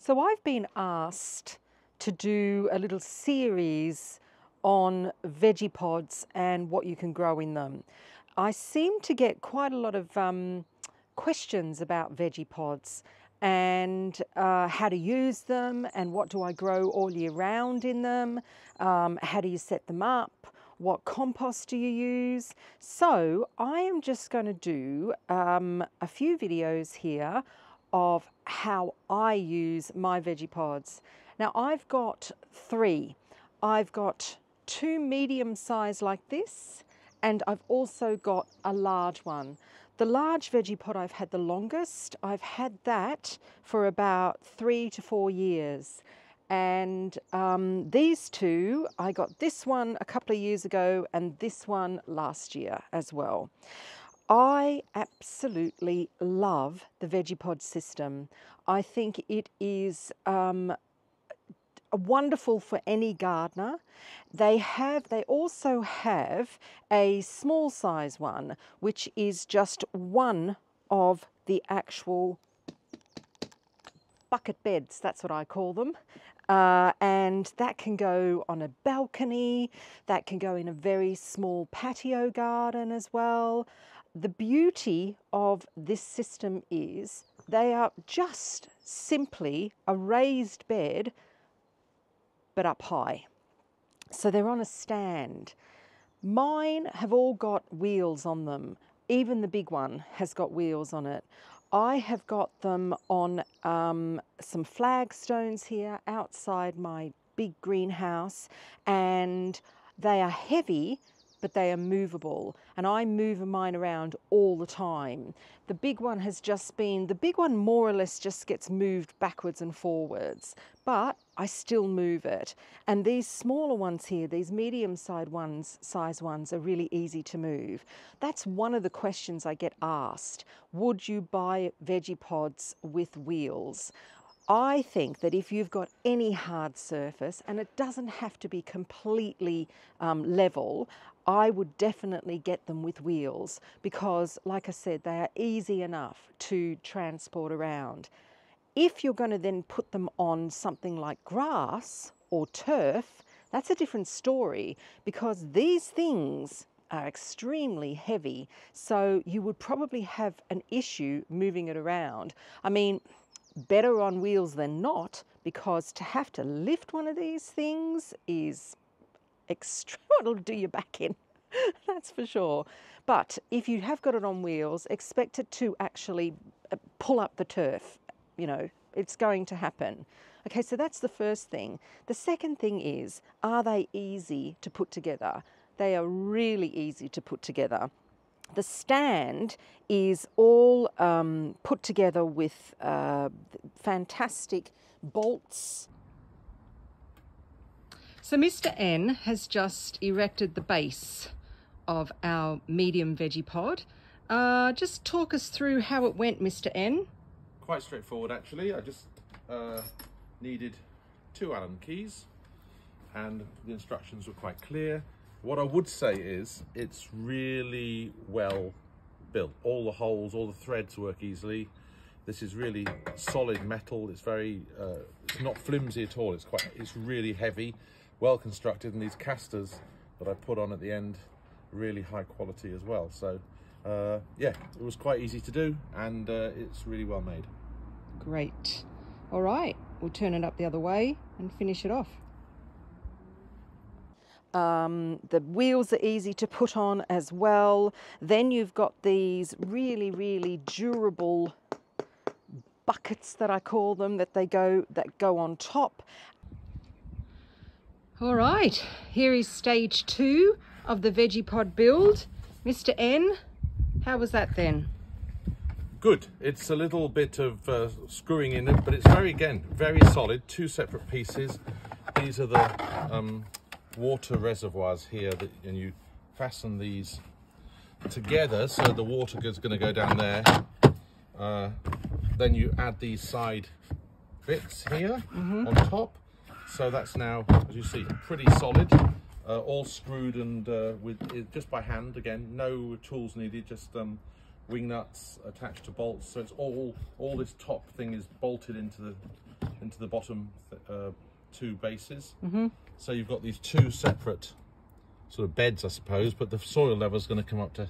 So I've been asked to do a little series on Vegepods and what you can grow in them. I seem to get quite a lot of questions about Vegepods and how to use them and what do I grow all year round in them, how do you set them up, what compost do you use. So I am just going to do a few videos here of how I use my Vegepods. Now I've got three. I've got two medium size like this, and I've also got a large one. The large Vegepod I've had the longest. I've had that for about 3 to 4 years. And these two, I got this one a couple of years ago and this one last year as well. I absolutely love the Vegepod system. I think it is wonderful for any gardener. They also have a small size one, which is just one of the actual bucket beds, that's what I call them. And that can go on a balcony, that can go in a very small patio garden as well. The beauty of this system is they are just simply a raised bed, but up high. So they're on a stand. Mine have all got wheels on them. Even the big one has got wheels on it. I have got them on some flagstones here outside my big greenhouse, and they are heavy, but they are movable, and I move mine around all the time. The big one more or less just gets moved backwards and forwards, but I still move it. And these smaller ones here, these medium-sized ones are really easy to move. That's one of the questions I get asked. Would you buy Vegepods with wheels? I think that if you've got any hard surface, and it doesn't have to be completely level, I would definitely get them with wheels because, like I said, they are easy enough to transport around. If you're going to then put them on something like grass or turf, that's a different story because these things are extremely heavy, so you would probably have an issue moving it around. I mean, better on wheels than not, because to have to lift one of these things is extra. It'll do your back in, that's for sure. But if you have got it on wheels, expect it to actually pull up the turf. You know, it's going to happen. Okay, so that's the first thing. The second thing is, are they easy to put together? They are really easy to put together. The stand is all put together with fantastic bolts. So Mr. N has just erected the base of our medium Vegepod. Just talk us through how it went, Mr. N. Quite straightforward actually. I just needed 2 Allen keys and the instructions were quite clear. What I would say is it's really well built. All the holes, all the threads work easily. This is really solid metal. It's very, it's not flimsy at all. It's really heavy, well constructed, and these casters that I put on at the end, really high quality as well. So yeah, it was quite easy to do, and it's really well made. Great. All right, we'll turn it up the other way and finish it off. The wheels are easy to put on as well. Then you've got these really, really durable buckets that I call them, that go on top. All right, here is stage 2 of the Vegepod build. Mr. N, how was that then? Good. It's a little bit of screwing in it, but it's very solid. 2 separate pieces. These are the water reservoirs here, and you fasten these together so the water is going to go down there. Then you add these side bits here on top, so that's now, as you see, pretty solid, all screwed and just by hand. Again, no tools needed, just wing nuts attached to bolts. So it's all this top thing is bolted into into the bottom two bases. So you've got these two separate sort of beds, I suppose, but the soil level is going to come up to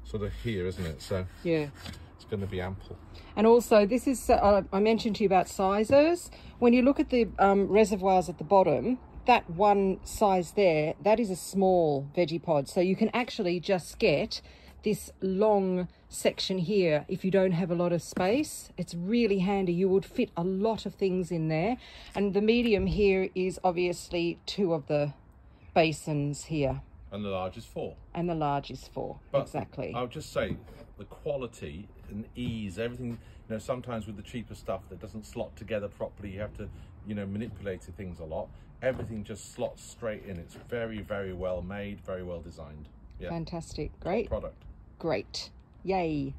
sort of here, isn't it? So yeah, it's going to be ample. And also this is, I mentioned to you about sizes. When you look at the reservoirs at the bottom, that one size there, that is a small Vegepod. So you can actually just get this long section here if you don't have a lot of space. It's really handy. You would fit a lot of things in there. And the medium here is obviously 2 of the basins here. And the large is 4. And the large is 4, but exactly. I'll just say the quality and ease, everything, you know, sometimes with the cheaper stuff that doesn't slot together properly, you have to, you know, manipulate things a lot. Everything just slots straight in. It's very, very well made, very well designed. Yeah. Fantastic. Great. Top product. Great. Yay.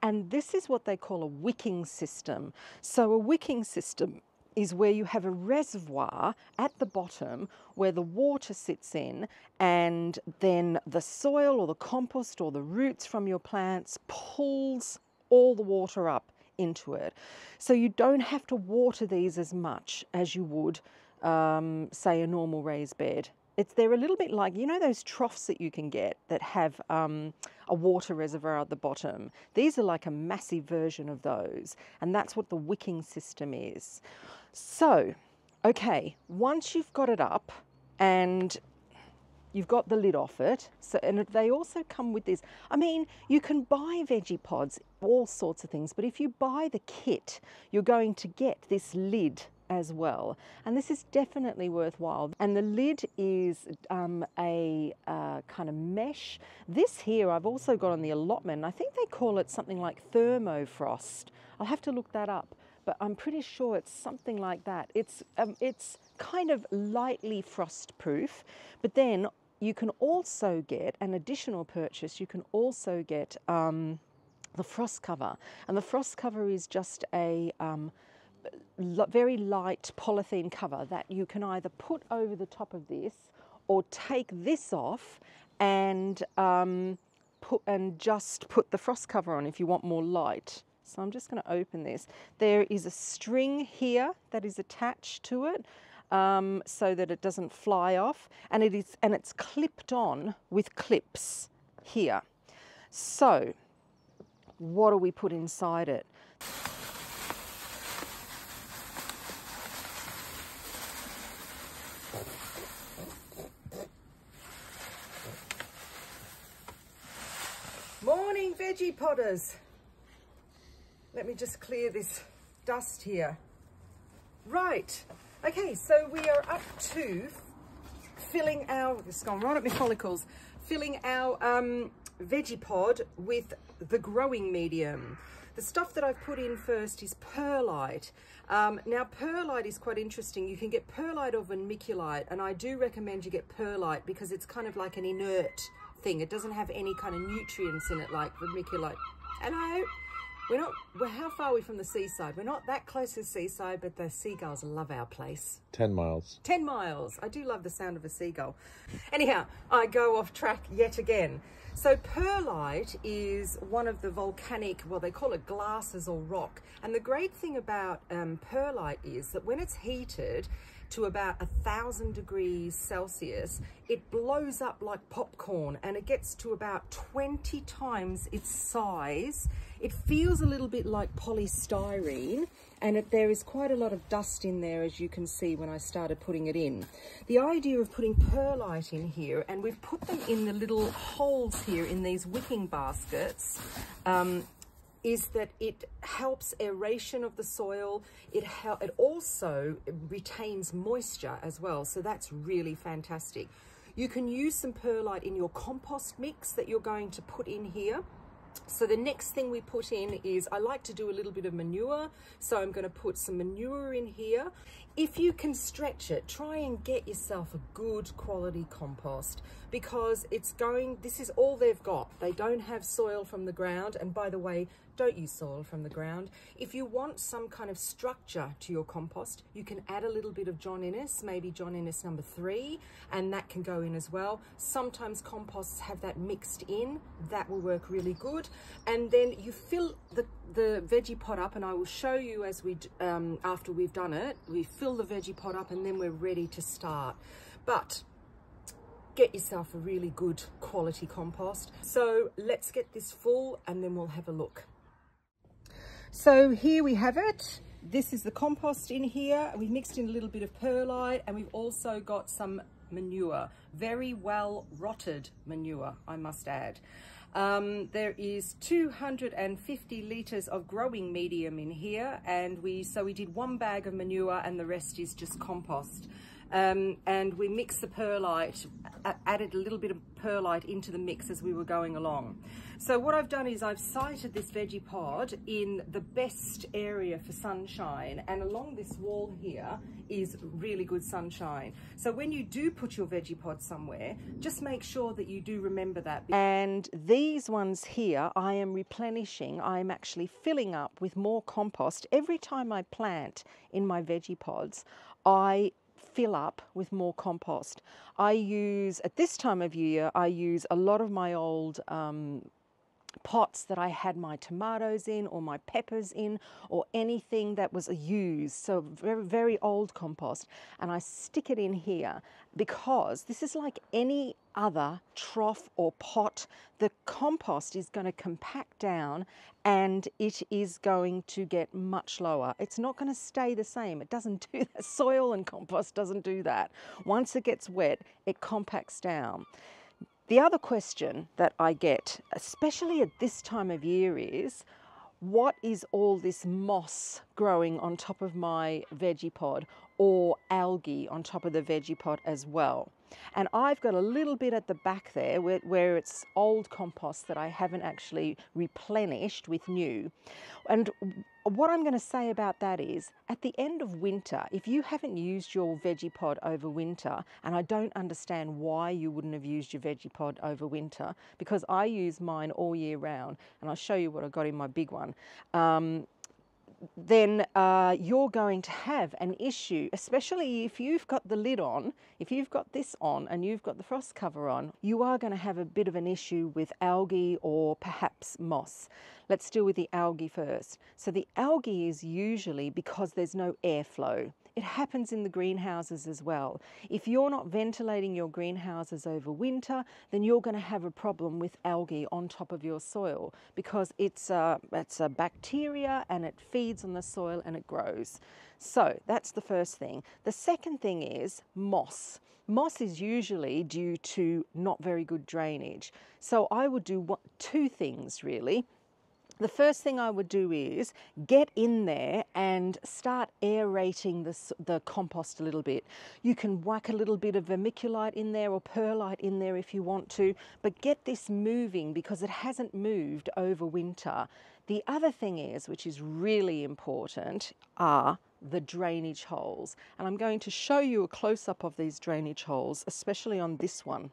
And this is what they call a wicking system. So a wicking system is where you have a reservoir at the bottom where the water sits in, and then the soil or the compost or the roots from your plants pulls all the water up into it. So you don't have to water these as much as you would, say, a normal raised bed. They're a little bit like, you know, those troughs that you can get that have a water reservoir at the bottom. These are like a massive version of those, and that's what the wicking system is. So, okay, once you've got it up and you've got the lid off it, so, and they also come with this. I mean, you can buy Vegepods, all sorts of things, but if you buy the kit, you're going to get this lid as well, and this is definitely worthwhile. And the lid is a kind of mesh. This here I've also got on the allotment. I think they call it something like thermofrost. I'll have to look that up, but I'm pretty sure it's something like that. It's kind of lightly frost proof, but then you can also get an additional purchase. You can also get the frost cover, and the frost cover is just a very light polythene cover that you can either put over the top of this or take this off and just put the frost cover on if you want more light. So I'm just going to open this. There is a string here that is attached to it so that it doesn't fly off, and it's clipped on with clips here. So what do we put inside it? Morning, Vegepodders. Let me just clear this dust here. Right, okay, so we are up to filling our, it's gone right up my follicles, filling our Vegepod with the growing medium. The stuff that I've put in first is perlite. Now perlite is quite interesting. You can get perlite or vermiculite, and I do recommend you get perlite because it's kind of like an inert thing. It doesn't have any kind of nutrients in it like vermiculite. Hello. How far are we from the seaside? We're not that close to the seaside, but the seagulls love our place. 10 miles. 10 miles. I do love the sound of a seagull. Anyhow, I go off track yet again. So perlite is one of the volcanic, well, they call it glasses or rock. And the great thing about perlite is that when it's heated to about 1,000 degrees Celsius, it blows up like popcorn, and it gets to about 20 times its size. It feels a little bit like polystyrene, and there is quite a lot of dust in there, as you can see when I started putting it in. The idea of putting perlite in here, and we've put them in the little holes here in these wicking baskets, is that it helps aeration of the soil. It also retains moisture as well, so that's really fantastic. You can use some perlite in your compost mix that you're going to put in here. So the next thing we put in is, I like to do a little bit of manure, so I'm going to put some manure in here. If you can stretch it, try and get yourself a good quality compost, because this is all they've got. They don't have soil from the ground, and by the way, Don't use soil from the ground. If you want some kind of structure to your compost, you can add a little bit of John Innes, maybe John Innes number 3, and that can go in as well. Sometimes composts have that mixed in. That will work really good. And then you fill the Vegepod up, and I will show you as we after we've done it. We fill the Vegepod up and then we're ready to start. But get yourself a really good quality compost. So let's get this full and then we'll have a look. So here we have it. This is the compost in here. We've mixed in a little bit of perlite, and we've also got some manure, very well rotted manure, I must add. There is 250 litres of growing medium in here, and we did 1 bag of manure and the rest is just compost. And we mixed the perlite, added a little bit of perlite into the mix as we were going along. So what I've done is I've sited this Vegepod in the best area for sunshine, and along this wall here is really good sunshine. So when you do put your Vegepod somewhere, just make sure that you do remember that. And these ones here, I am replenishing. I'm actually filling up with more compost. Every time I plant in my Vegepods, I fill up with more compost. I use, at this time of year, I use a lot of my old pots that I had my tomatoes in or my peppers in, or anything that was used, so very, very old compost, and I stick it in here because this is like any other trough or pot. The compost is going to compact down and it is going to get much lower. It's not going to stay the same. It doesn't do that. Soil and compost doesn't do that. Once it gets wet, it compacts down. The other question that I get, especially at this time of year, is what is all this moss growing on top of my Vegepod, or algae on top of the Vegepod as well? And I've got a little bit at the back there where it's old compost that I haven't actually replenished with new. And what I'm going to say about that is, at the end of winter, if you haven't used your Vegepod over winter, and I don't understand why you wouldn't have used your Vegepod over winter, because I use mine all year round, and I'll show you what I got in my big one, then you're going to have an issue, especially if you've got the lid on. If you've got this on and you've got the frost cover on, you are going to have a bit of an issue with algae or perhaps moss. Let's deal with the algae first. So the algae is usually because there's no airflow. It happens in the greenhouses as well. If you're not ventilating your greenhouses over winter, then you're going to have a problem with algae on top of your soil, because it's a bacteria and it feeds on the soil and it grows. So that's the first thing. The second thing is moss. Moss is usually due to not very good drainage. So I would do 2 things really. The first thing I would do is get in there and start aerating the compost a little bit. You can whack a little bit of vermiculite in there or perlite in there if you want to, but get this moving because it hasn't moved over winter. The other thing is, which is really important, are the drainage holes. And I'm going to show you a close-up of these drainage holes, especially on this one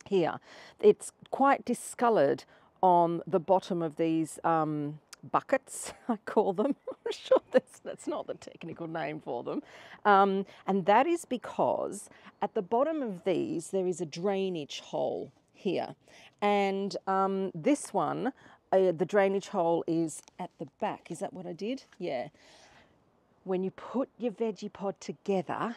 here. It's quite discoloured on the bottom of these buckets, I call them. I'm sure that's not the technical name for them. And that is because at the bottom of these there is a drainage hole here. And this one, the drainage hole is at the back. Is that what I did? Yeah. When you put your Vegepod together,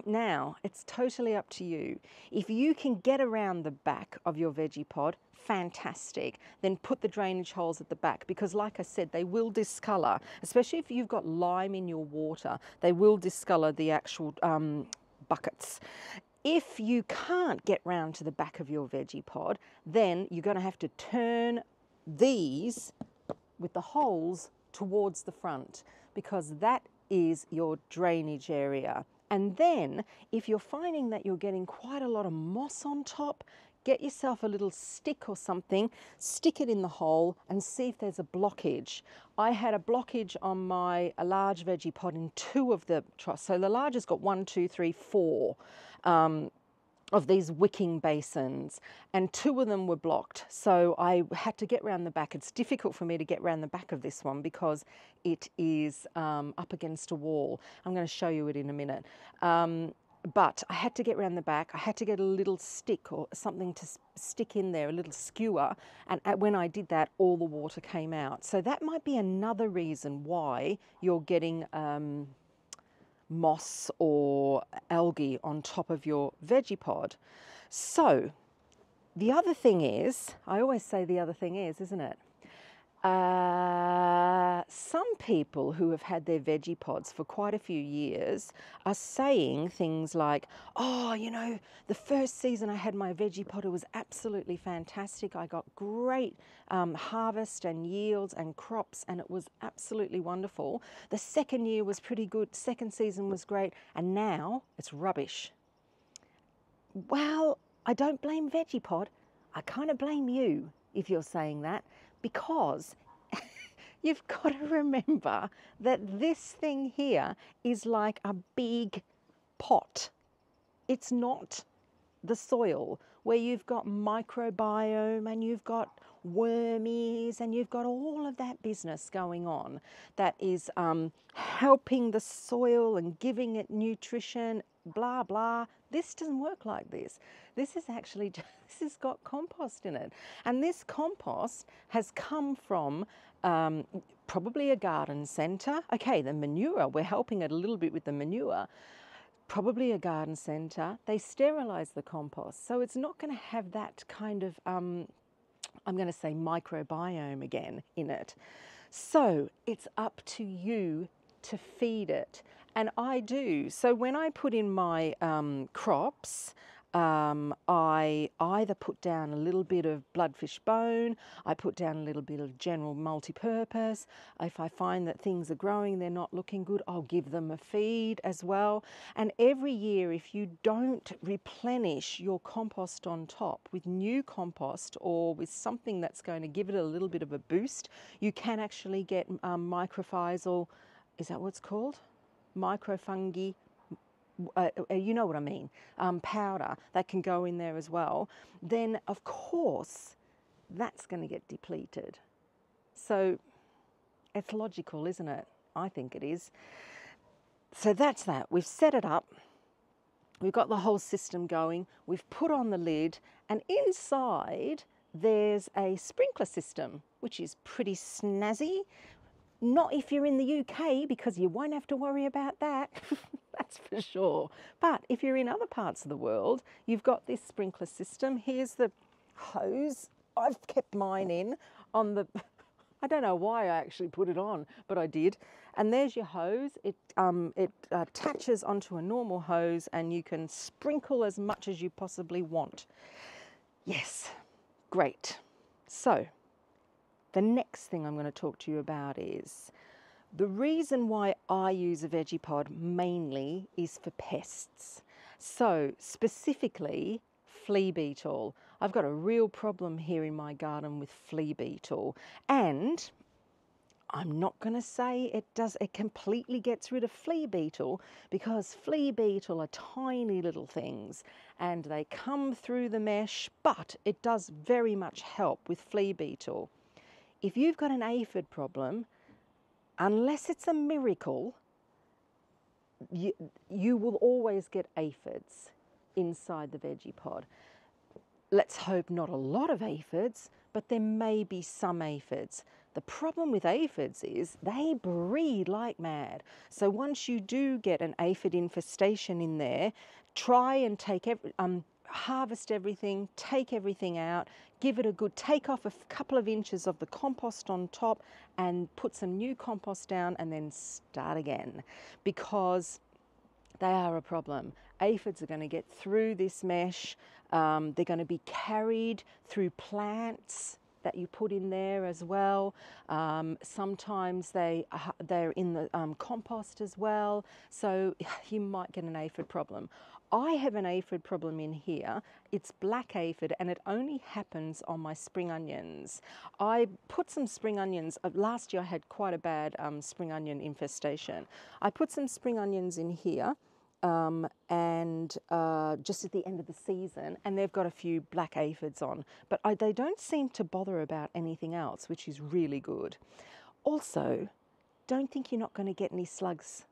now, it's totally up to you. If you can get around the back of your Vegepod, fantastic. Then put the drainage holes at the back, because like I said, they will discolour, especially if you've got lime in your water. They will discolour the actual buckets. If you can't get round to the back of your Vegepod, then you're going to have to turn these with the holes towards the front, because that is your drainage area. And then if you're finding that you're getting quite a lot of moss on top, get yourself a little stick or something, stick it in the hole and see if there's a blockage. I had a blockage on a large Vegepod in 2 of the troughs. So the large has got 1, 2, 3, 4 of these wicking basins, and 2 of them were blocked. So I had to get round the back. It's difficult for me to get round the back of this one because it is up against a wall. I'm going to show you it in a minute. But I had to get round the back. I had to get a little stick or something to stick in there, a little skewer. And when I did that, all the water came out. So that might be another reason why you're getting moss or algae on top of your Vegepod. So the other thing is, I always say the other thing is, isn't it? Some people who have had their Vegepods for quite a few years are saying things like, oh, you know, the first season I had my Vegepod, it was absolutely fantastic. I got great harvest and yields and crops, and it was absolutely wonderful. The second year was pretty good. Second season was great. And now it's rubbish. Well, I don't blame Vegepod. I kind of blame you if you're saying that, because you've got to remember that this thing here is like a big pot. It's not the soil where you've got microbiome and you've got wormies and you've got all of that business going on that is helping the soil and giving it nutrition, blah, blah. This doesn't work like this. This is actually, this has got compost in it. And this compost has come from probably a garden centre. Okay, the manure, we're helping it a little bit with the manure. Probably a garden centre. They sterilise the compost. So it's not going to have that kind of, I'm going to say microbiome again in it. So it's up to you to feed it. And I do. So when I put in my crops, I either put down a little bit of bloodfish bone, I put down a little bit of general multi-purpose. If I find that things are growing, they're not looking good, I'll give them a feed as well. And every year, if you don't replenish your compost on top with new compost or with something that's going to give it a little bit of a boost, you can actually get mycorrhizal, is that what it's called? Microfungi, you know what I mean, powder that can go in there as well, then of course that's going to get depleted. So it's logical, isn't it? I think it is. So that's that. We've set it up. We've got the whole system going. We've put on the lid, and inside there's a sprinkler system, which is pretty snazzy. Not if you're in the UK, because you won't have to worry about that. That's for sure. But if you're in other parts of the world, you've got this sprinkler system. Here's the hose. I've kept mine in on the, I don't know why I actually put it on, but I did. And there's your hose. It attaches onto a normal hose, and you can sprinkle as much as you possibly want. Yes, great. So the next thing I'm going to talk to you about is the reason why I use a Vegepod mainly is for pests. So specifically flea beetle. I've got a real problem here in my garden with flea beetle, and I'm not going to say it completely gets rid of flea beetle, because flea beetle are tiny little things and they come through the mesh, but it does very much help with flea beetle. If you've got an aphid problem, unless it's a miracle, you will always get aphids inside the Vegepod. Let's hope not a lot of aphids, but there may be some aphids. The problem with aphids is they breed like mad. So once you do get an aphid infestation in there, try and harvest everything, take everything out, give it a good, take off a couple of inches of the compost on top and put some new compost down, and then start again, because they are a problem. Aphids are going to get through this mesh. They're going to be carried through plants that you put in there as well. Sometimes they're in the compost as well. So you might get an aphid problem. I have an aphid problem in here. It's black aphid, and it only happens on my spring onions. I put some spring onions, last year I had quite a bad spring onion infestation. I put some spring onions in here, and just at the end of the season, and they've got a few black aphids on, but they don't seem to bother about anything else, which is really good. Also, don't think you're not going to get any slugs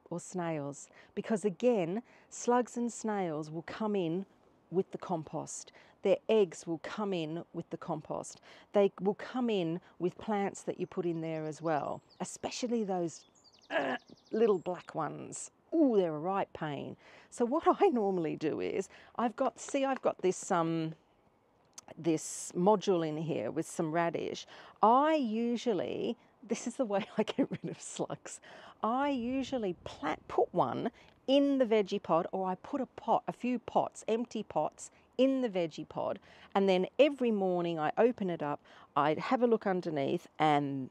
or snails, because again, slugs and snails will come in with the compost. Their eggs will come in with the compost. They will come in with plants that you put in there as well, especially those little black ones. Ooh, they're a right pain. So what I normally do is, I've got this this module in here with some radish. This is the way I get rid of slugs. I usually put one in the Vegepod, or I put a few pots, empty pots, in the Vegepod, and then every morning I open it up, I have a look underneath, and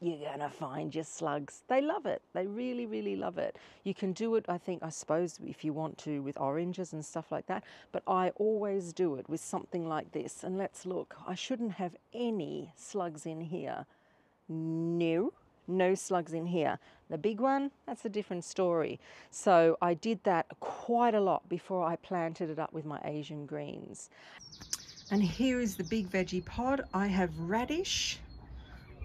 you're gonna find your slugs. They love it. They really, really love it. You can do it, I suppose, if you want to, with oranges and stuff like that, but I always do it with something like this. And let's look. I shouldn't have any slugs in here. No slugs in here. The big one, that's a different story. So I did that quite a lot before I planted it up with my Asian greens. And here is the big Vegepod. I have radish.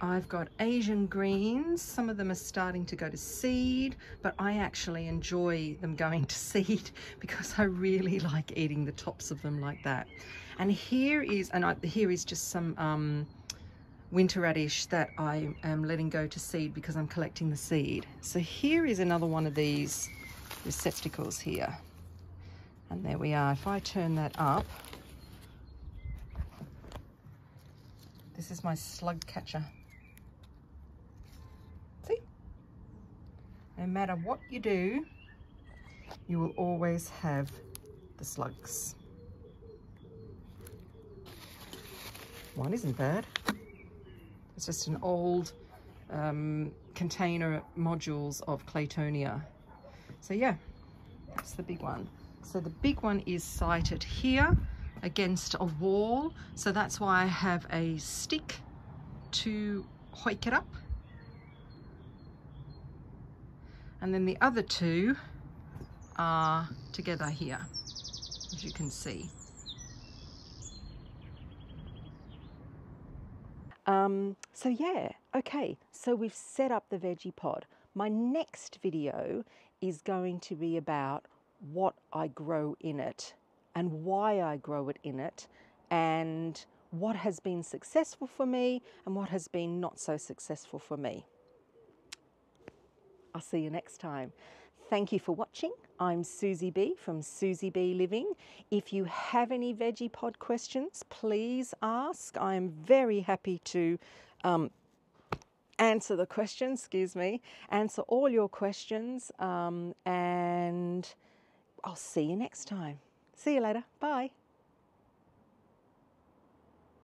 I've got Asian greens. Some of them are starting to go to seed, but I actually enjoy them going to seed because I really like eating the tops of them like that. And here is just some winter radish that I am letting go to seed because I'm collecting the seed. So here is another one of these receptacles here. And there we are. If I turn that up, this is my slug catcher. See? No matter what you do, you will always have the slugs. One isn't bad. It's just an old container modules of Claytonia. So yeah, that's the big one. So the big one is sited here against a wall. So that's why I have a stick to hoik it up. And then the other two are together here, as you can see. So yeah, okay, so we've set up the Vegepod. My next video is going to be about what I grow in it and why I grow it in it, and what has been successful for me and what has been not so successful for me. I'll see you next time. Thank you for watching. I'm Susie B from SusyBLiving. If you have any Vegepod questions, please ask. I am very happy to answer the questions, answer all your questions, and I'll see you next time. See you later. Bye.